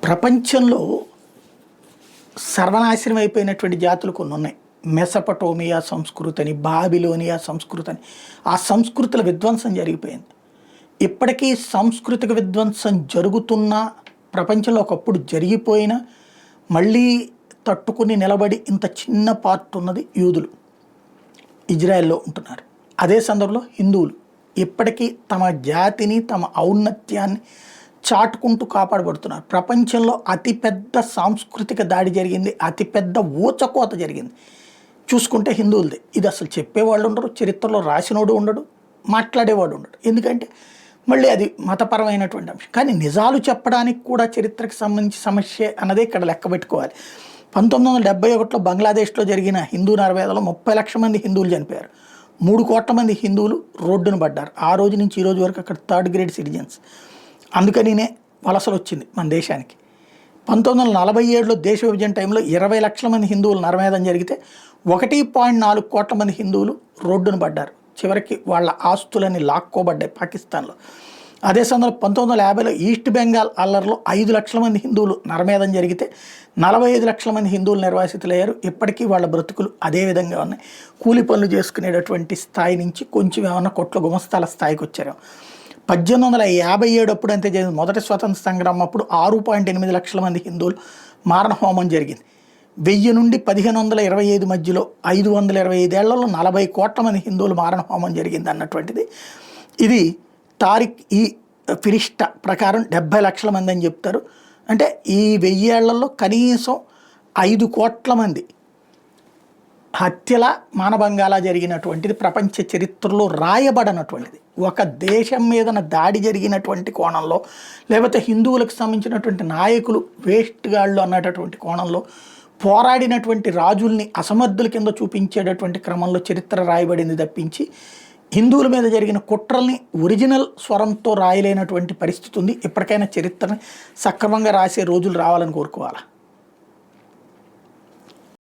ప్రపంచంలో సర్వనాశనం అయిపోయినటువంటి జాతులు కొన్ని ఉన్నాయి. మెసపటోమియా సంస్కృతి అని, బాబిలోనియా సంస్కృతి అని, ఆ సంస్కృతుల విధ్వంసం జరిగిపోయింది. ఇప్పటికీ సాంస్కృతిక విధ్వంసం జరుగుతున్న ప్రపంచంలో ఒకప్పుడు జరిగిపోయిన మళ్ళీ తట్టుకుని నిలబడి ఇంత చిన్న పార్ట్ ఉన్నది యూదులు, ఇజ్రాయెల్లో ఉంటున్నారు. అదే సందర్భంలో హిందువులు ఇప్పటికీ తమ జాతిని, తమ ఔన్నత్యాన్ని చాటుకుంటూ కాపాడబడుతున్నారు. ప్రపంచంలో అతిపెద్ద సాంస్కృతిక దాడి జరిగింది, అతిపెద్ద ఊచకోత జరిగింది చూసుకుంటే హిందువులది. ఇది అసలు చెప్పేవాళ్ళు ఉండరు, చరిత్రలో రాసినోడు ఉండడు, మాట్లాడేవాడు ఉండడు. ఎందుకంటే మళ్ళీ అది మతపరమైనటువంటి అంశం. కానీ నిజాలు చెప్పడానికి కూడా చరిత్రకు సంబంధించి సమస్య అన్నదే ఇక్కడ లెక్క పెట్టుకోవాలి. 1971లో బంగ్లాదేశ్లో జరిగిన హిందూ నరవేదలో 30 లక్షల మంది హిందువులు చనిపోయారు. 3 కోట్ల మంది హిందువులు రోడ్డును పడ్డారు. ఆ రోజు నుంచి ఈ రోజు వరకు అక్కడ 3rd గ్రేడ్ సిటిజన్స్. అందుకనినే వలసలు వచ్చింది మన దేశానికి. 1947లో దేశ విభజన టైంలో 20 లక్షల మంది హిందువులు నరమేధం జరిగితే 1.4 కోట్ల మంది హిందువులు రోడ్డును పడ్డారు. చివరికి వాళ్ళ ఆస్తులని లాక్కోబడ్డాయి పాకిస్తాన్లో. అదే సందర్భంలో 1950లో ఈస్ట్ బెంగాల్ అల్లర్లో 5 లక్షల మంది హిందువులు నరమేధం జరిగితే 45 లక్షల మంది హిందువులు నిర్వాసితులయ్యారు. ఇప్పటికీ వాళ్ళ బ్రతుకులు అదే విధంగా ఉన్నాయి. కూలి పనులు చేసుకునేటటువంటి స్థాయి నుంచి కొంచెం ఏమన్నా కొట్ల గుమస్తాల స్థాయికి వచ్చారు. 1857 అప్పుడు అంతే జరిగింది. మొదటి స్వతంత్ర సంగ్రామం అప్పుడు 6.8 లక్షల మంది హిందువులు మారణహోమం జరిగింది. 1000 నుండి 1525 మధ్యలో 525 ఏళ్లలో 40 కోట్ల మంది హిందువులు మారణహోమం జరిగింది అన్నటువంటిది. ఇది తారిక్ ఈ ఫిరిష్ట ప్రకారం 70 లక్షల మంది అని చెప్తారు. అంటే ఈ 1000 ఏళ్లలో కనీసం 5 కోట్ల మంది హత్యల, మానభంగాల జరిగినటువంటిది ప్రపంచ చరిత్రలో రాయబడినటువంటిది. ఒక దేశం మీదన దాడి జరిగినటువంటి కోణంలో, లేకపోతే హిందువులకు సంబంధించినటువంటి నాయకులు వేస్ట్గాళ్ళు అన్నటువంటి కోణంలో పోరాడినటువంటి రాజుల్ని అసమర్థుల కింద చూపించేటటువంటి క్రమంలో చరిత్ర రాయబడింది తప్పించి హిందువుల మీద జరిగిన కుట్రల్ని ఒరిజినల్ స్వరంతో రాయలేనటువంటి పరిస్థితి ఉంది. ఎప్పటికైనా చరిత్రని సక్రమంగా రాసే రోజులు రావాలని కోరుకోవాలి.